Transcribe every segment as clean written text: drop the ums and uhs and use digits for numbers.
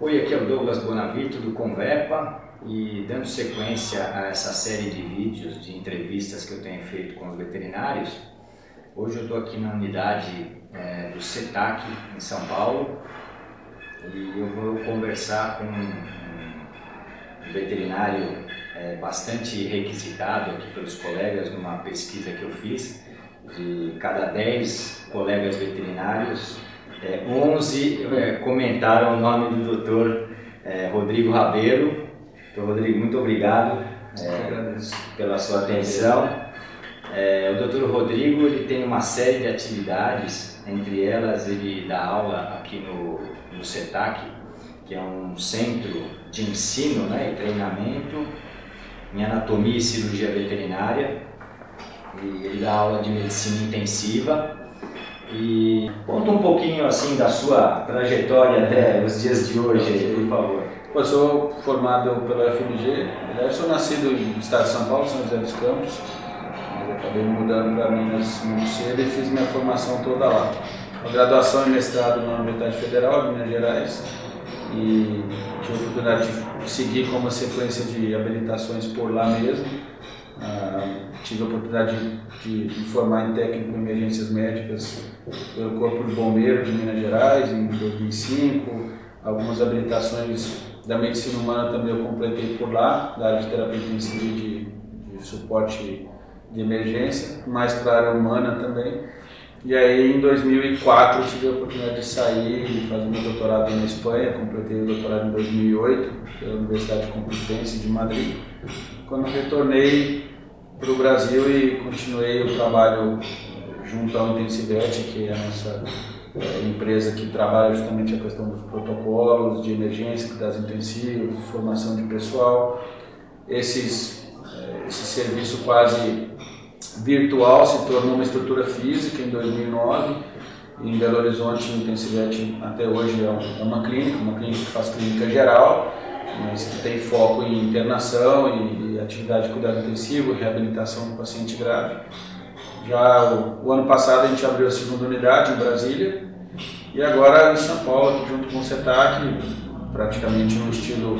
Oi, aqui é o Douglas Bonavito do Converpa e dando sequência a essa série de vídeos, de entrevistas que eu tenho feito com os veterinários, hoje eu estou aqui na unidade do CETAC em São Paulo e eu vou conversar com um veterinário bastante requisitado aqui pelos colegas numa pesquisa que eu fiz. De cada 10 colegas veterinários, 11 comentaram o nome do Dr. Rodrigo Rabelo. Então, Rodrigo, muito obrigado pela sua atenção. O Dr. Rodrigo ele tem uma série de atividades, entre elas ele dá aula aqui no CETAC, que é um centro de ensino e treinamento em anatomia e cirurgia veterinária. E ele dá aula de medicina intensiva. E conta um pouquinho assim da sua trajetória até os dias de hoje, por favor. Eu sou formado pela FMG, eu sou nascido no estado de São Paulo, São José dos Campos, mas acabei me mudando para Minas muito cedo e fiz minha formação toda lá. Uma graduação e mestrado na Universidade Federal de Minas Gerais e tive a oportunidade de seguir com uma sequência de habilitações por lá mesmo. Tive a oportunidade de formar em técnico em emergências médicas pelo Corpo de Bombeiros de Minas Gerais em 2005. Algumas habilitações da medicina humana também eu completei por lá, da área de terapia intensiva e de suporte de emergência, mais para a área humana também. E aí em 2004 eu tive a oportunidade de sair e fazer meu doutorado na Espanha, completei o doutorado em 2008 pela Universidade Complutense de Madrid. Quando retornei para o Brasil e continuei o trabalho junto ao Intensivet, que é a nossa empresa que trabalha justamente a questão dos protocolos de emergência, cuidados intensivos, formação de pessoal. Esse serviço quase virtual se tornou uma estrutura física em 2009. Em Belo Horizonte, o Intensivet até hoje é uma clínica que faz clínica geral, mas que tem foco em internação e atividade de cuidado intensivo, reabilitação do paciente grave. Já o ano passado a gente abriu a segunda unidade em Brasília e agora em São Paulo, aqui junto com o CETAC, praticamente no estilo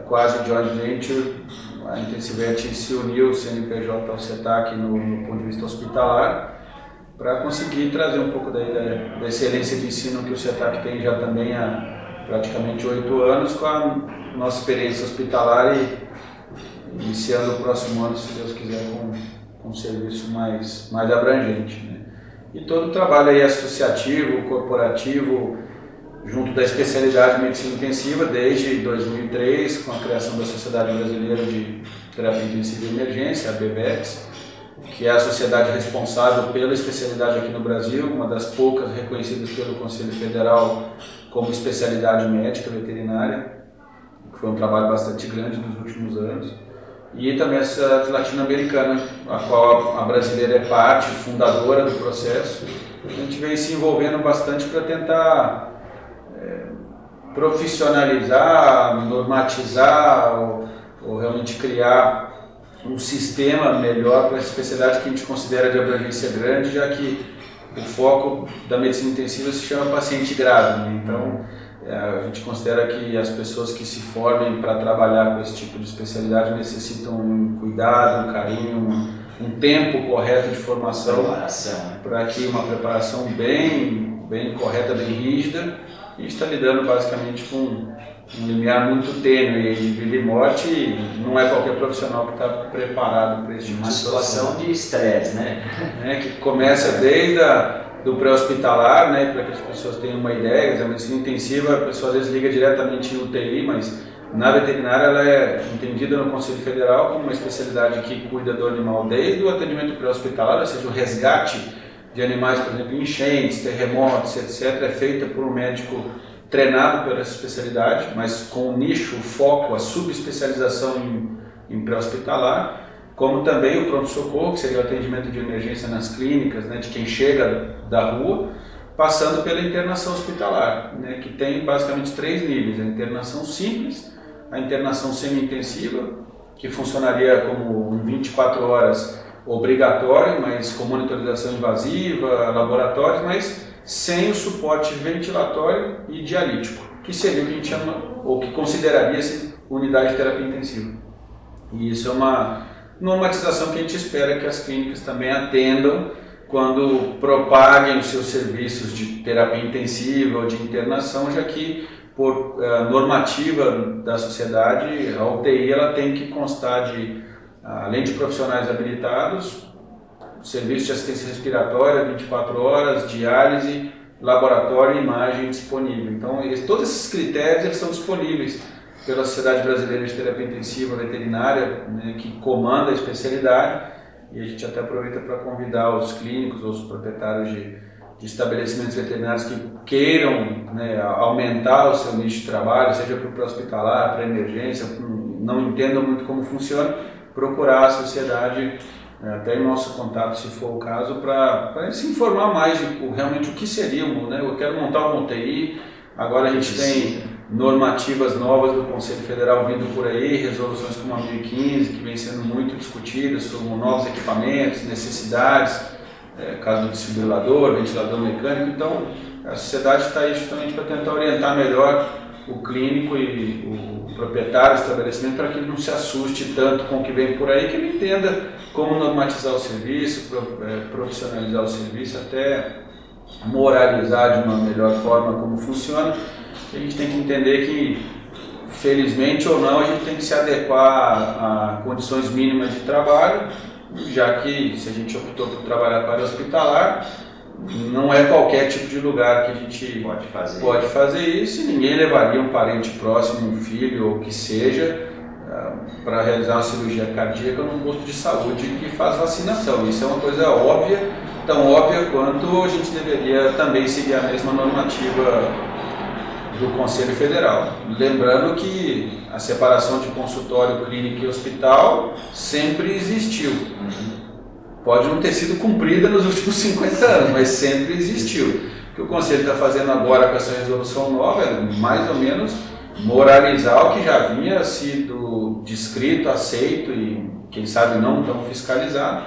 quase joint venture, a Intensivet se uniu, o CNPJ ao CETAC no ponto de vista hospitalar, para conseguir trazer um pouco da excelência de ensino que o CETAC tem já também há praticamente 8 anos com a nossa experiência hospitalar e iniciando o próximo ano, se Deus quiser, com um serviço mais abrangente. E todo o trabalho aí associativo, corporativo, junto da especialidade de medicina intensiva desde 2003, com a criação da Sociedade Brasileira de Terapia Intensiva e Emergência, a BVEX, que é a sociedade responsável pela especialidade aqui no Brasil, uma das poucas reconhecidas pelo Conselho Federal como especialidade médica veterinária, que foi um trabalho bastante grande nos últimos anos. E também a sociedade latino-americana, a qual a brasileira é parte fundadora do processo. A gente vem se envolvendo bastante para tentar profissionalizar, normatizar ou realmente criar um sistema melhor para essa especialidade que a gente considera de abrangência grande, já que o foco da medicina intensiva se chama paciente grave, Então, a gente considera que as pessoas que se formem para trabalhar com esse tipo de especialidade necessitam um cuidado, um carinho, um tempo correto de formação para que uma preparação bem correta, bem rígida. A gente está lidando basicamente com um limiar muito tênue de vida e morte e não é qualquer profissional que está preparado para esse tipo de situação de estresse, que começa desde do pré-hospitalar, para que as pessoas tenham uma ideia. A medicina intensiva, a pessoa às vezes liga diretamente em UTI, mas na veterinária ela é entendida no Conselho Federal como uma especialidade que cuida do animal desde o atendimento pré-hospitalar, ou seja, o resgate de animais, por exemplo, enchentes, terremotos, etc., é feita por um médico treinado pela essa especialidade, mas com o nicho, o foco, a subespecialização em pré-hospitalar, como também o pronto-socorro, que seria o atendimento de emergência nas clínicas, de quem chega da rua, passando pela internação hospitalar, que tem basicamente 3 níveis: a internação simples, a internação semi-intensiva, que funcionaria como 24 horas obrigatório, mas com monitorização invasiva, laboratórios, mas sem o suporte ventilatório e dialítico, que seria o que a gente chama, ou que consideraria-se unidade de terapia intensiva. E isso é uma normatização que a gente espera que as clínicas também atendam quando propaguem os seus serviços de terapia intensiva ou de internação, já que por normativa da sociedade, a UTI ela tem que constar de, além de profissionais habilitados, serviço de assistência respiratória 24 horas, diálise, laboratório e imagem disponível. Então, todos esses critérios eles são disponíveis pela Sociedade Brasileira de Terapia Intensiva Veterinária, né, que comanda a especialidade, e a gente até aproveita para convidar os clínicos ou os proprietários de estabelecimentos veterinários que queiram, né, aumentar o seu nicho de trabalho, seja para o hospitalar, para emergência, não entendam muito como funciona, procurar a sociedade, até em nosso contato, se for o caso, para se informar mais de realmente o que seria, né? Eu quero montar uma UTI, agora a gente tem normativas novas do Conselho Federal vindo por aí, resoluções como a 1015, que vem sendo muito discutidas sobre novos equipamentos, necessidades, caso do desfibrilador, ventilador mecânico. Então, a sociedade está aí justamente para tentar orientar melhor o clínico e o proprietário do estabelecimento para que ele não se assuste tanto com o que vem por aí, que ele entenda como normatizar o serviço, profissionalizar o serviço, até moralizar de uma melhor forma como funciona. A gente tem que entender que, felizmente ou não, a gente tem que se adequar a condições mínimas de trabalho, já que se a gente optou por trabalhar para hospitalar, não é qualquer tipo de lugar que a gente pode fazer isso, e ninguém levaria um parente próximo, um filho ou o que seja, para realizar uma cirurgia cardíaca num posto de saúde que faz vacinação. Isso é uma coisa óbvia, tão óbvia quanto a gente deveria também seguir a mesma normativa do Conselho Federal. Lembrando que a separação de consultório, clínica e hospital sempre existiu. Pode não ter sido cumprida nos últimos 50 anos, mas sempre existiu. O que o Conselho está fazendo agora com essa resolução nova é mais ou menos moralizar o que já vinha sido descrito, aceito e, quem sabe, não tão fiscalizado.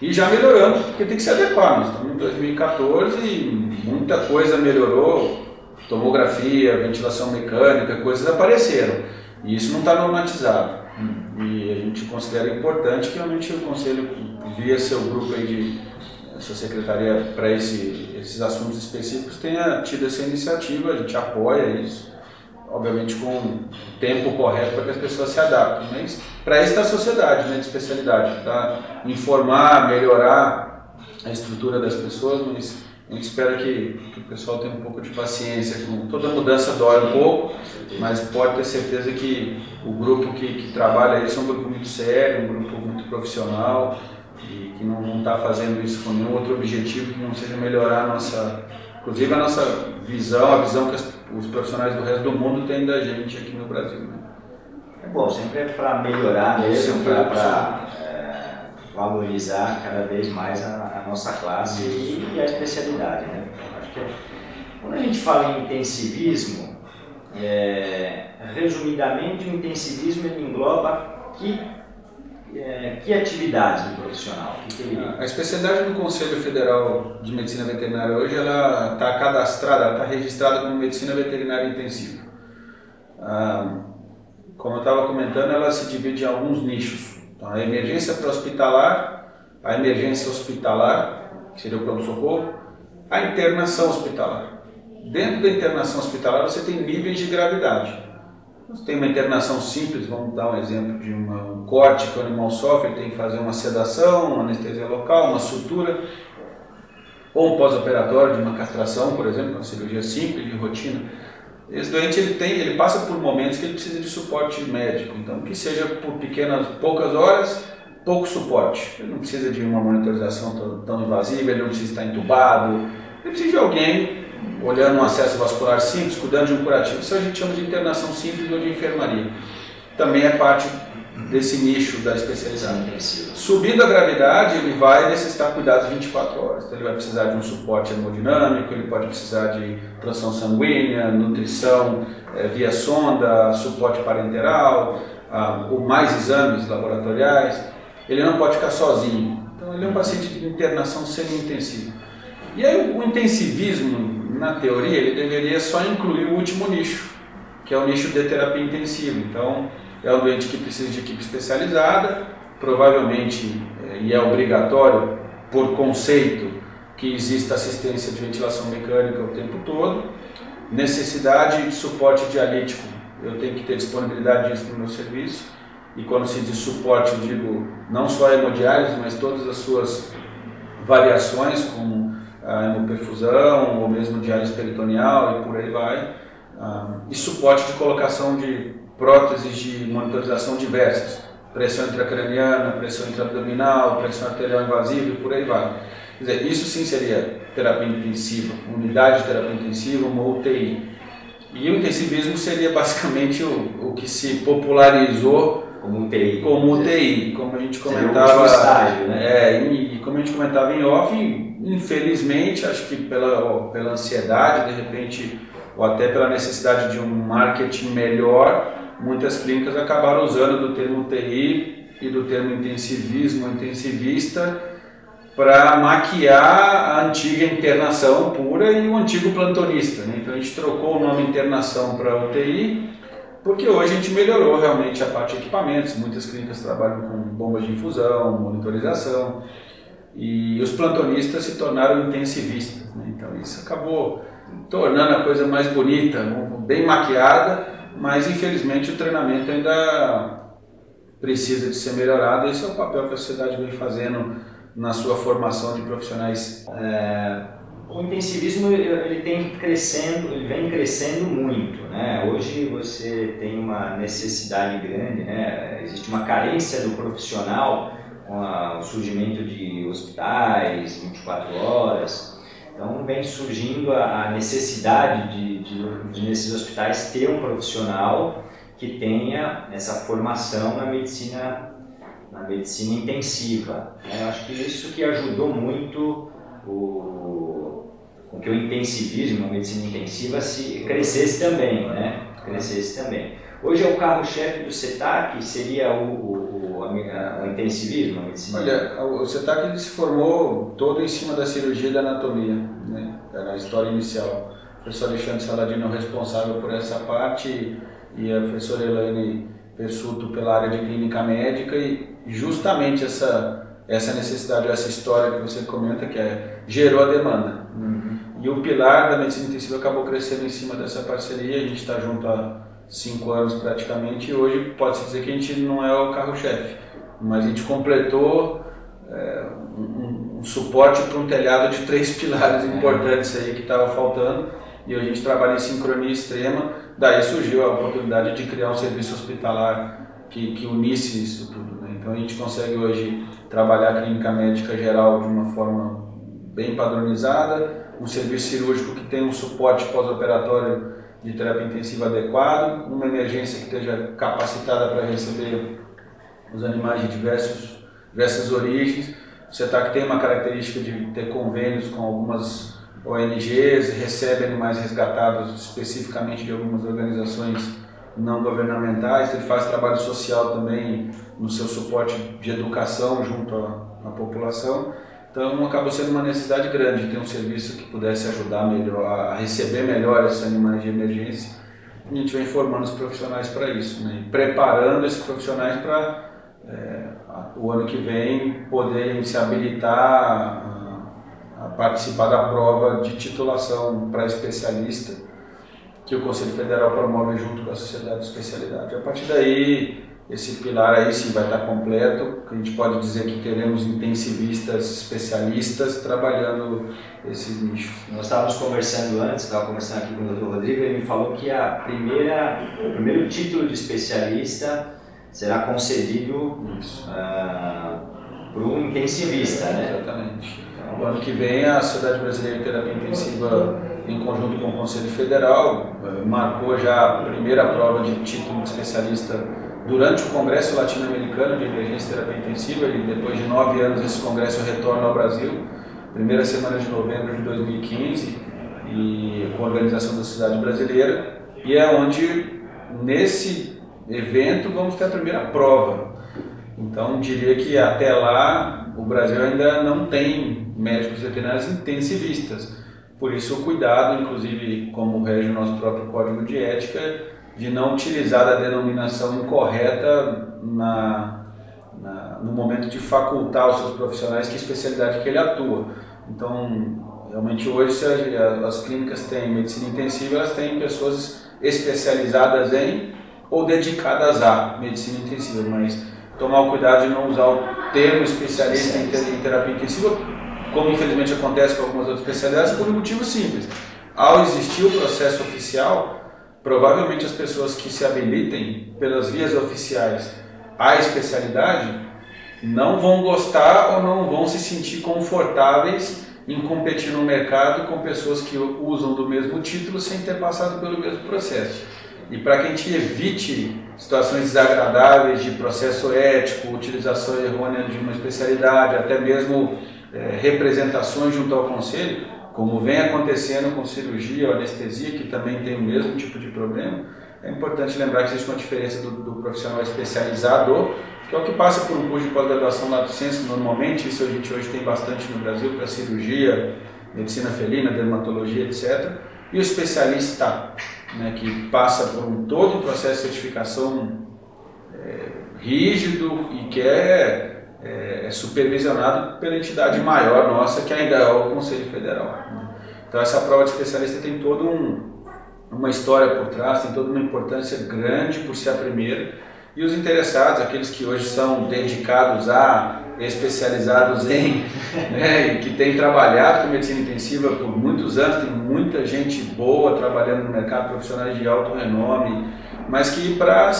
E já melhorando, porque tem que se adequar. Nós estamos em 2014 e muita coisa melhorou. Tomografia, ventilação mecânica, coisas apareceram. E isso não está normatizado. E a gente considera importante que realmente o Conselho, via seu grupo aí de sua secretaria para esses assuntos específicos, tenha tido essa iniciativa. A gente apoia isso, obviamente com o tempo correto para que as pessoas se adaptem. Mas para isso está a sociedade, né, de especialidade, para informar, melhorar a estrutura das pessoas, mas a gente espera que o pessoal tenha um pouco de paciência. Toda mudança dói um pouco, mas pode ter certeza que o grupo que trabalha aí é um grupo muito sério, um grupo muito profissional e que não está fazendo isso com nenhum outro objetivo que não seja melhorar inclusive a nossa visão, a visão que os profissionais do resto do mundo têm da gente aqui no Brasil. Né? É bom, sempre é para melhorar mesmo, para valorizar cada vez mais a nossa classe e a especialidade, né? Acho que quando a gente fala em intensivismo, resumidamente, o intensivismo ele engloba que atividades do profissional? A especialidade do Conselho Federal de Medicina Veterinária hoje ela está cadastrada, está registrada como Medicina Veterinária Intensiva. Como eu estava comentando, ela se divide em alguns nichos. Então, a emergência pré-hospitalar, a emergência hospitalar, que seria o pronto-socorro, a internação hospitalar. Dentro da internação hospitalar você tem níveis de gravidade. Você tem uma internação simples, vamos dar um exemplo de um corte que o animal sofre, ele tem que fazer uma sedação, uma anestesia local, uma sutura, ou um pós-operatório de uma castração, por exemplo, uma cirurgia simples de rotina. Esse doente ele passa por momentos que ele precisa de suporte médico, então que seja por poucas horas, pouco suporte. Ele não precisa de uma monitorização tão invasiva, ele não precisa estar entubado, ele precisa de alguém olhando um acesso vascular simples, cuidando de um curativo. Isso a gente chama de internação simples ou de enfermaria. Também é parte desse nicho da especialidade. Subindo a gravidade, ele vai necessitar cuidados 24 horas. Então, ele vai precisar de um suporte hemodinâmico, ele pode precisar de transfusão sanguínea, nutrição via sonda, suporte parenteral, ou mais exames laboratoriais. Ele não pode ficar sozinho. Então, ele é um paciente de internação semi-intensiva. E aí o intensivismo, na teoria, ele deveria só incluir o último nicho, que é o nicho de terapia intensiva. Então, é um doente que precisa de equipe especializada, provavelmente, e é obrigatório por conceito, que exista assistência de ventilação mecânica o tempo todo, necessidade de suporte dialítico, eu tenho que ter disponibilidade disso no meu serviço, e quando se diz suporte, eu digo não só a hemodiálise, mas todas as suas variações, como a hemoperfusão, ou mesmo diálise peritoneal e por aí vai, e suporte de colocação de próteses de monitorização diversas, pressão intracraniana, pressão intraabdominal, pressão arterial invasiva e por aí vai. Quer dizer, isso sim seria terapia intensiva, unidade de terapia intensiva, uma UTI. E o intensivismo seria basicamente o que se popularizou como UTI, como a gente comentava, estágio, né? E como a gente comentava em off, infelizmente, acho que pela ansiedade, de repente, ou até pela necessidade de um marketing melhor, muitas clínicas acabaram usando do termo UTI e do termo intensivismo, intensivista, para maquiar a antiga internação pura e o antigo plantonista, né? Então a gente trocou o nome internação para UTI, porque hoje a gente melhorou realmente a parte de equipamentos, muitas clínicas trabalham com bombas de infusão, monitorização, e os plantonistas se tornaram intensivistas, né? Então isso acabou tornando a coisa mais bonita, bem maquiada, mas infelizmente o treinamento ainda precisa de ser melhorado. Esse é o papel que a sociedade vem fazendo na sua formação de profissionais. O intensivismo ele vem crescendo muito, né? Hoje você tem uma necessidade grande, né? Existe uma carência do profissional com o surgimento de hospitais 24 horas. Então vem surgindo a necessidade de nesses hospitais ter um profissional que tenha essa formação na medicina intensiva. Eu acho que isso que ajudou muito com que o intensivismo, a medicina intensiva, crescesse também, né? Hoje é o carro-chefe do CETAC, seria o intensivismo, a medicina? Olha, o CETAC ele se formou todo em cima da cirurgia e da anatomia, né? Era a história inicial. O professor Alexandre Saladino é o responsável por essa parte e a professora Elaine Persuto pela área de clínica médica, e justamente essa necessidade, essa história que você comenta, que gerou a demanda. E o pilar da medicina intensiva acabou crescendo em cima dessa parceria. A gente está junto há 5 anos praticamente, e hoje pode-se dizer que a gente não é o carro-chefe, mas a gente completou um suporte para um telhado de 3 pilares importantes aí que estava faltando, e a gente trabalha em sincronia extrema. Daí surgiu a oportunidade de criar um serviço hospitalar que unisse isso tudo, né? Então a gente consegue hoje trabalhar a clínica médica geral de uma forma bem padronizada, um serviço cirúrgico que tem um suporte pós-operatório de terapia intensiva adequado, uma emergência que esteja capacitada para receber os animais de diversas origens. O CETAC tem uma característica de ter convênios com algumas ONGs, recebe animais resgatados especificamente de algumas organizações não governamentais. Ele faz trabalho social também no seu suporte de educação junto à população. Então acabou sendo uma necessidade grande de ter um serviço que pudesse ajudar melhor a receber melhor esses animais de emergência. A gente vem formando os profissionais para isso, né? E preparando esses profissionais para o ano que vem poderem se habilitar a participar da prova de titulação para especialista que o Conselho Federal promove junto com a Sociedade de Especialidade. A partir daí, esse pilar aí sim vai estar completo, que a gente pode dizer que teremos intensivistas especialistas trabalhando esses nichos. Nós estávamos conversando antes, estava conversando aqui com o Dr. Rodrigo, ele me falou que o primeiro título de especialista será concedido para um intensivista, né? Exatamente. O ano que vem a Sociedade Brasileira de Terapia Intensiva, em conjunto com o Conselho Federal, marcou já a primeira prova de título de especialista durante o Congresso Latino-Americano de Emergência e Terapia Intensiva. E depois de 9 anos esse congresso retorna ao Brasil, primeira semana de novembro de 2015, e com a organização da Sociedade Brasileira, e é onde nesse evento vamos ter a primeira prova. Então diria que até lá o Brasil ainda não tem médicos veterinários intensivistas. Por isso o cuidado, inclusive como rege o nosso próprio código de ética, de não utilizar a denominação incorreta no momento de facultar os seus profissionais que especialidade que ele atua. Então, realmente hoje as clínicas têm medicina intensiva, elas têm pessoas especializadas em ou dedicadas à medicina intensiva, mas tomar o cuidado de não usar o termo especialista em terapia intensiva, como infelizmente acontece com algumas outras especialidades, por um motivo simples. Ao existir o processo oficial, provavelmente as pessoas que se habilitem pelas vias oficiais à especialidade não vão gostar ou não vão se sentir confortáveis em competir no mercado com pessoas que usam do mesmo título sem ter passado pelo mesmo processo. E para que a gente evite situações desagradáveis de processo ético, utilização errônea de uma especialidade, até mesmo representações junto ao conselho, como vem acontecendo com cirurgia ou anestesia, que também tem o mesmo tipo de problema, é importante lembrar que existe uma diferença do profissional especializado, que é o que passa por um curso de pós-graduação lá do Censo, normalmente, isso a gente hoje tem bastante no Brasil, para cirurgia, medicina felina, dermatologia, etc., e o especialista, né, que passa por todo um processo de certificação rígido e que é supervisionado pela entidade maior nossa, que ainda é o Conselho Federal, né? Então essa prova de especialista tem toda uma história por trás, tem toda uma importância grande por ser a primeira, e os interessados, aqueles que hoje são dedicados especializados em, né, e que têm trabalhado com medicina intensiva por muitos anos, tem muita gente boa trabalhando no mercado, profissionais de alto renome, mas que para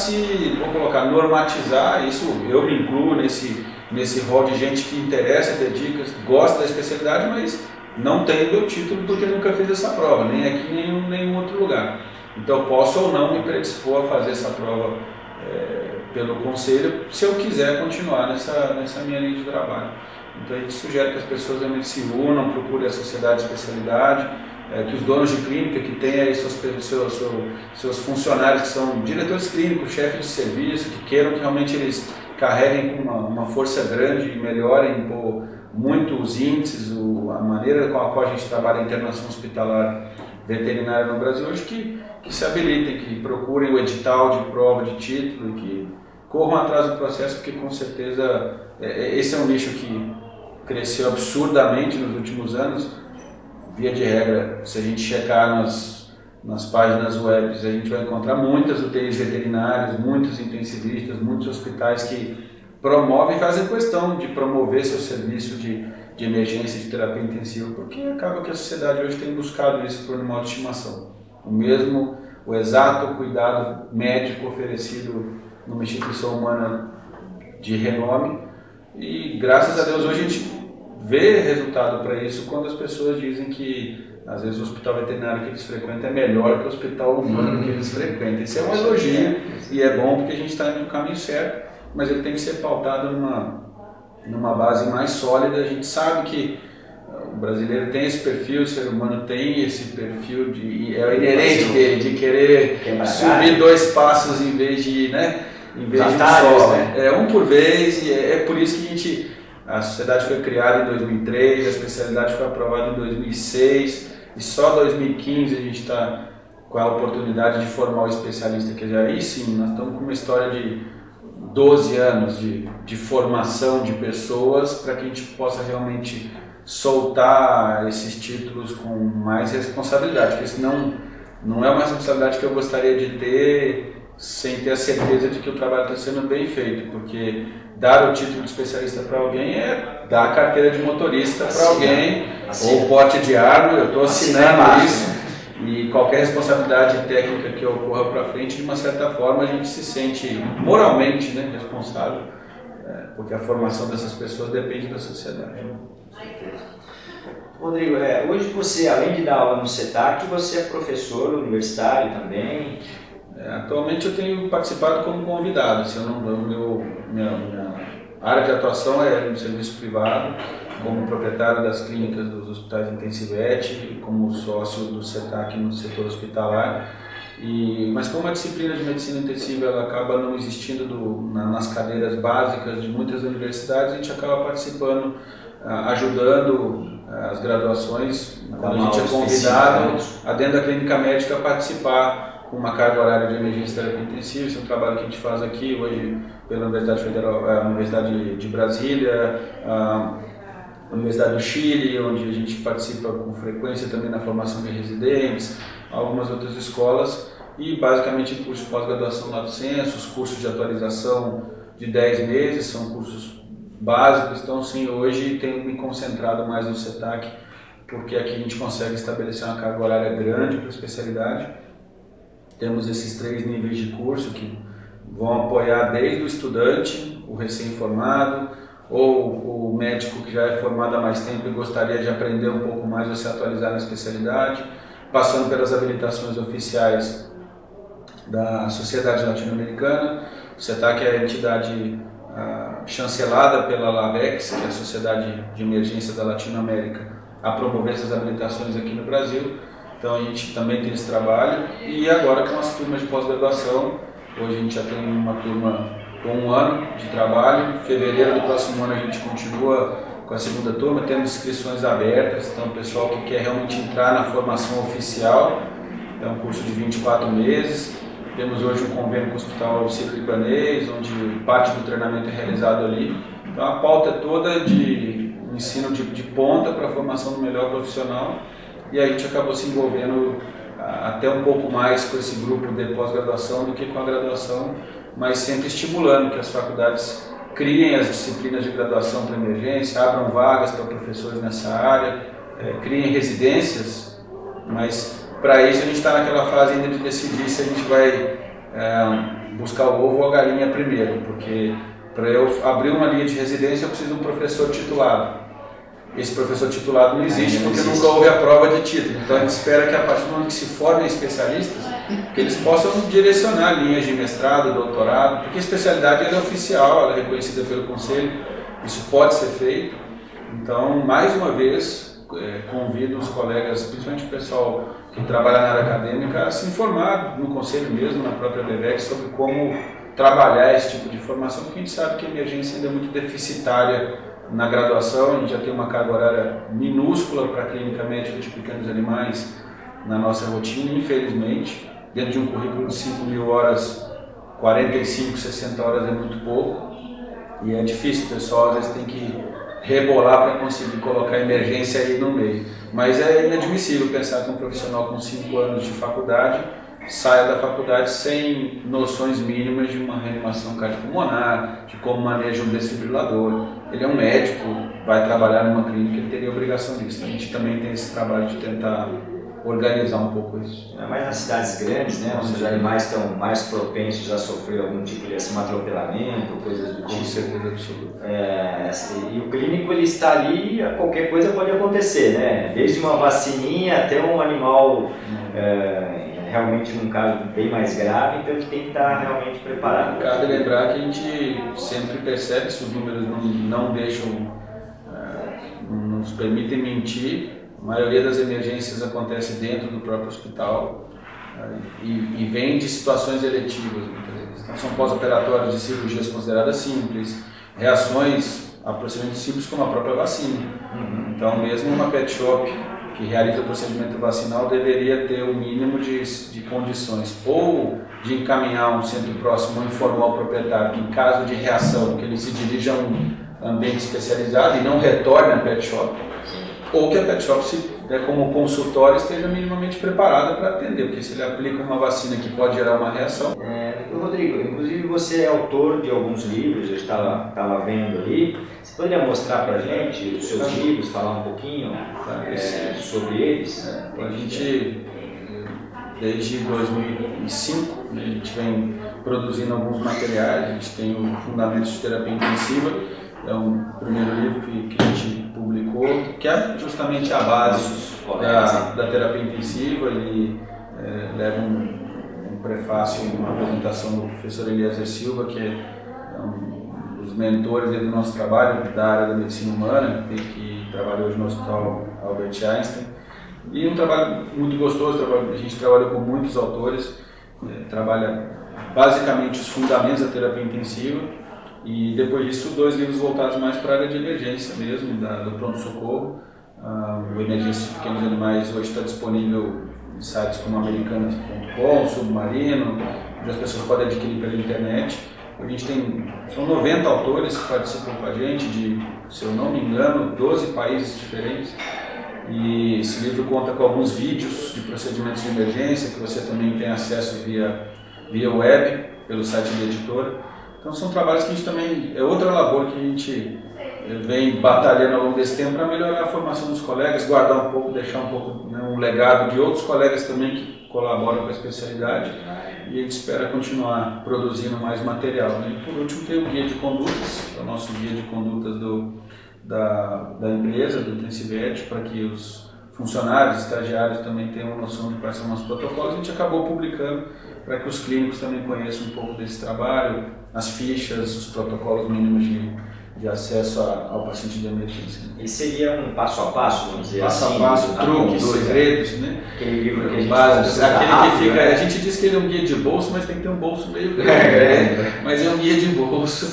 vou colocar, normatizar, isso eu me incluo nesse rol de gente que interessa, dedica, gosta da especialidade, mas não tem o meu título porque nunca fiz essa prova, nem aqui nem em nenhum outro lugar. Então posso ou não me predispor a fazer essa prova pelo conselho, se eu quiser continuar nessa minha linha de trabalho. Então a gente sugere que as pessoas realmente se unam, procurem a sociedade de especialidade, que os donos de clínica que têm aí seus funcionários que são diretores clínicos, chefes de serviço, que queiram que realmente eles carreguem com uma força grande e melhorem muito os índices, a maneira com a qual a gente trabalha a internação hospitalar veterinária no Brasil hoje, que se habilitem, que procurem o edital de prova de título e que corram atrás do processo, porque com certeza esse é um nicho que cresceu absurdamente nos últimos anos. Via de regra, se a gente checar nas páginas web, a gente vai encontrar muitas UTIs veterinárias, muitos intensivistas, muitos hospitais que promovem e fazem questão de promover seu serviço de emergência, de terapia intensiva, porque acaba que a sociedade hoje tem buscado isso por animal de estimação. O exato cuidado médico oferecido numa instituição humana de renome, e graças a Deus hoje a gente vê resultado para isso quando as pessoas dizem que às vezes o hospital veterinário que eles frequentam é melhor que o hospital humano que eles frequentam. Isso é um elogio e é bom porque a gente está indo no caminho certo, mas ele tem que ser pautado numa base mais sólida. A gente sabe que o brasileiro tem esse perfil, o ser humano tem esse perfil, é inerente dele, de querer subir 2 passos em vez de, um só. Né? Um por vez, e é por isso que a sociedade foi criada em 2003, a especialidade foi aprovada em 2006, e só em 2015 a gente está com a oportunidade de formar o especialista, quer dizer, aí sim, nós estamos com uma história de 12 anos de formação de pessoas para que a gente possa realmente soltar esses títulos com mais responsabilidade, porque senão não é uma responsabilidade que eu gostaria de ter sem ter a certeza de que o trabalho está sendo bem feito, porque dar o título de especialista para alguém é dar a carteira de motorista para alguém, ou porte de arma, eu estou assinando isso, e qualquer responsabilidade técnica que ocorra para frente, de uma certa forma a gente se sente moralmente responsável, porque a formação dessas pessoas depende da sociedade. Rodrigo, hoje você, além de dar aula no CETAC, você é professor universitário também? Atualmente eu tenho participado como convidado, minha área de atuação é no serviço privado, como proprietário das clínicas dos hospitais Intensivete, como sócio do CETAC no setor hospitalar, Mas como a disciplina de medicina intensiva ela acaba não existindo nas cadeiras básicas de muitas universidades, a gente acaba participando, ajudando as graduações, quando a gente é convidado dentro da clínica médica a participar com uma carga horária de emergência e terapia intensiva. Esse é um trabalho que a gente faz aqui hoje pela Universidade Federal, a Universidade de Brasília, a Universidade do Chile, onde a gente participa com frequência também na formação de residentes, algumas outras escolas, e basicamente curso de pós-graduação lá do Censo, os cursos de atualização de 10 meses, são cursos básicos. Então sim, hoje tenho me concentrado mais no CETAC, porque aqui a gente consegue estabelecer uma carga horária grande para a especialidade. Temos esses 3 níveis de curso que vão apoiar desde o estudante, o recém-formado, ou o médico que já é formado há mais tempo e gostaria de aprender um pouco mais ou se atualizar na especialidade, passando pelas habilitações oficiais da Sociedade Latino-Americana. O CETAC é a entidade chancelada pela LAVEX, que é a Sociedade de Emergência da Latinoamérica, a promover essas habilitações aqui no Brasil. Então a gente também tem esse trabalho, e agora com as turmas de pós-graduação, hoje a gente já tem uma turma com 1 ano de trabalho. Em fevereiro do próximo ano a gente continua com a segunda turma, temos inscrições abertas, então o pessoal que quer realmente entrar na formação oficial, é um curso de 24 meses, temos hoje um convênio com o Hospital Sírio-Libanês, onde parte do treinamento é realizado ali, então a pauta é toda de ensino de ponta para a formação do melhor profissional, e a gente acabou se envolvendo até um pouco mais com esse grupo de pós-graduação do que com a graduação, mas sempre estimulando que as faculdades criem as disciplinas de graduação para emergência, abram vagas para professores nessa área, criem residências, mas para isso a gente está naquela fase ainda de decidir se a gente vai buscar o ovo ou a galinha primeiro, porque para eu abrir uma linha de residência eu preciso de um professor titulado. Esse professor titulado não existe porque nunca houve a prova de título, então a gente espera que a partir do momento que se formem especialistas, que eles possam direcionar linhas de mestrado, doutorado, porque a especialidade ela é oficial, ela é reconhecida pelo Conselho, isso pode ser feito. Então, mais uma vez, convido os colegas, principalmente o pessoal que trabalha na área acadêmica, a se informar no Conselho mesmo, na própria BVEC, sobre como trabalhar esse tipo de formação, porque a gente sabe que a emergência ainda é muito deficitária na graduação. A gente já tem uma carga horária minúscula para a clínica médica de pequenos animais na nossa rotina, infelizmente. Dentro de um currículo de 5.000 horas, 45, 60 horas é muito pouco, e é difícil, o pessoal às vezes tem que rebolar para conseguir colocar a emergência aí no meio. Mas é inadmissível pensar que um profissional com 5 anos de faculdade saia da faculdade sem noções mínimas de uma reanimação cardiopulmonar, de como maneja um desfibrilador. Ele é um médico, vai trabalhar numa clínica, ele teria obrigação disso. A gente também tem esse trabalho de tentar organizar um pouco isso. Mas nas cidades grandes, né, onde os animais estão mais propensos a sofrer algum tipo de atropelamento, coisas do tipo. Com certeza absoluta. E o clínico ele está ali, qualquer coisa pode acontecer, né? Desde uma vacininha até um animal realmente num caso bem mais grave, então a gente tem que estar realmente preparado. Cabe lembrar que a gente sempre percebe, se os números não deixam, não nos permitem mentir, a maioria das emergências acontece dentro do próprio hospital e vem de situações eletivas, muitas vezes. Então, são pós-operatórios de cirurgias consideradas simples, reações a procedimentos simples como a própria vacina. Então, mesmo uma pet shop que realiza o procedimento vacinal deveria ter o mínimo de condições, ou de encaminhar um centro próximo ou informar o proprietário que, em caso de reação, que ele se dirija a um ambiente especializado e não retorne à pet shop, ou que a pet shop, como consultório, esteja minimamente preparada para atender, porque se ele aplica uma vacina que pode gerar uma reação... Rodrigo, inclusive você é autor de alguns livros, eu estava vendo ali, você poderia mostrar para a gente os seus livros, falar um pouquinho sobre eles? A gente, desde 2005, a gente vem produzindo alguns materiais, a gente tem o Fundamentos de Terapia Intensiva, é um primeiro livro que a gente publicou, que é justamente a base da terapia intensiva. Ele leva um prefácio, uma apresentação do professor Eliezer Silva, que é um dos mentores do nosso trabalho da área da medicina humana, que trabalha hoje no Hospital Albert Einstein. E um trabalho muito gostoso, a gente trabalhou com muitos autores. trabalha basicamente os fundamentos da terapia intensiva, e depois disso 2 livros voltados mais para a área de emergência mesmo, do pronto-socorro. O Emergência de Pequenos Animais hoje está disponível em sites como americanas.com, Submarino, onde as pessoas podem adquirir pela internet. A gente são 90 autores que participam com a gente, se eu não me engano, 12 países diferentes. E esse livro conta com alguns vídeos de procedimentos de emergência, que você também tem acesso via web, pelo site da editora. Então são trabalhos que a gente também, é outra labor que a gente vem batalhando ao longo desse tempo para melhorar a formação dos colegas, guardar um pouco, deixar um pouco, né, um legado de outros colegas também que colaboram com a especialidade, e a gente espera continuar produzindo mais material, né? E por último tem o guia de condutas, o nosso guia de condutas da empresa, do Intensived, para que os funcionários, estagiários também tenham uma noção de quais são os protocolos. A gente acabou publicando para que os clínicos também conheçam um pouco desse trabalho, as fichas, os protocolos mínimos de acesso ao paciente de emergência. E seria um passo a passo, vamos dizer passo assim? Passo a passo, truques, segredos, né? Aquele livro que a gente a gente diz que ele é um guia de bolso, mas tem que ter um bolso meio grande, né? Mas é um guia de bolso,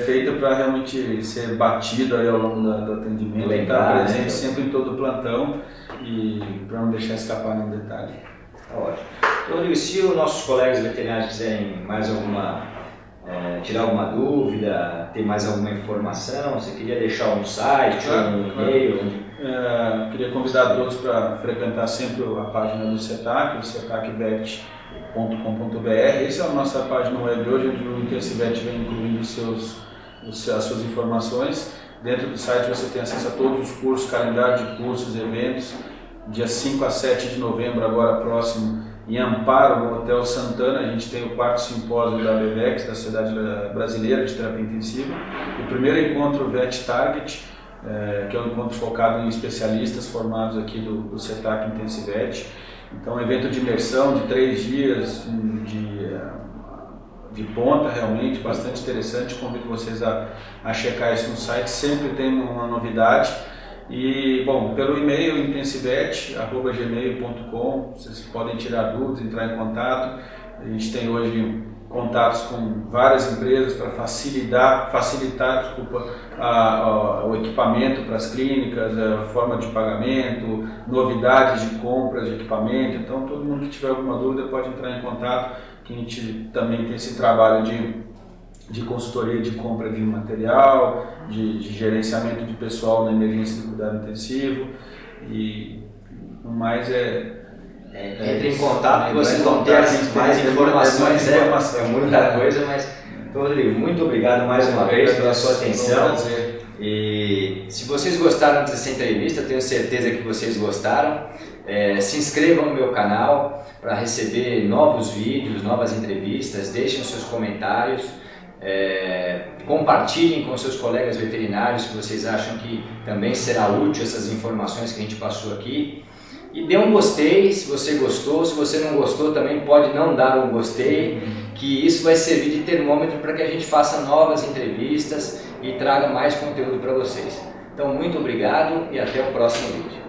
feito para realmente ser batido aí ao longo do atendimento, estar presente sempre em todo o plantão, e para não deixar escapar nenhum detalhe. Ótimo. Rodrigo, se os nossos colegas veterinários quiserem mais tirar alguma dúvida, ter mais alguma informação, você queria deixar um site, um e-mail? Queria convidar todos para frequentar sempre a página do CETAC, o cetacvet.com.br. Essa é a nossa página web hoje, onde o Intensived vem incluindo as suas informações. Dentro do site você tem acesso a todos os cursos, calendário de cursos, eventos. Dia 5 a 7 de novembro, agora próximo, em Amparo, no Hotel Santana, a gente tem o 4º simpósio da BVEX, da Sociedade Brasileira de Terapia Intensiva. O primeiro encontro VET Target, que é um encontro focado em especialistas formados aqui do CETAC Intensived. Então, um evento de imersão de 3 dias, de ponta realmente, bastante interessante. Convido vocês a checar isso no site, sempre tem uma novidade. E, bom, pelo e-mail intensived@gmail.com, vocês podem tirar dúvidas, entrar em contato. A gente tem hoje contatos com várias empresas para facilitar o equipamento para as clínicas, a forma de pagamento, novidades de compras de equipamento. Então, todo mundo que tiver alguma dúvida pode entrar em contato, que a gente também tem esse trabalho de consultoria de compra de material, de gerenciamento de pessoal na emergência de cuidado intensivo, e o mais entre em contato que vocês vão ter mais informações, é muita coisa, mas Rodrigo, muito obrigado mais uma vez pela sua atenção. E se vocês gostaram dessa entrevista, eu tenho certeza que vocês gostaram. Se inscrevam no meu canal para receber novos vídeos, novas entrevistas, deixem os seus comentários. Compartilhem com seus colegas veterinários que vocês acham que também será útil essas informações que a gente passou aqui, e dê um gostei se você gostou. Se você não gostou, também pode não dar um gostei, que isso vai servir de termômetro para que a gente faça novas entrevistas e traga mais conteúdo para vocês. Então, muito obrigado e até o próximo vídeo.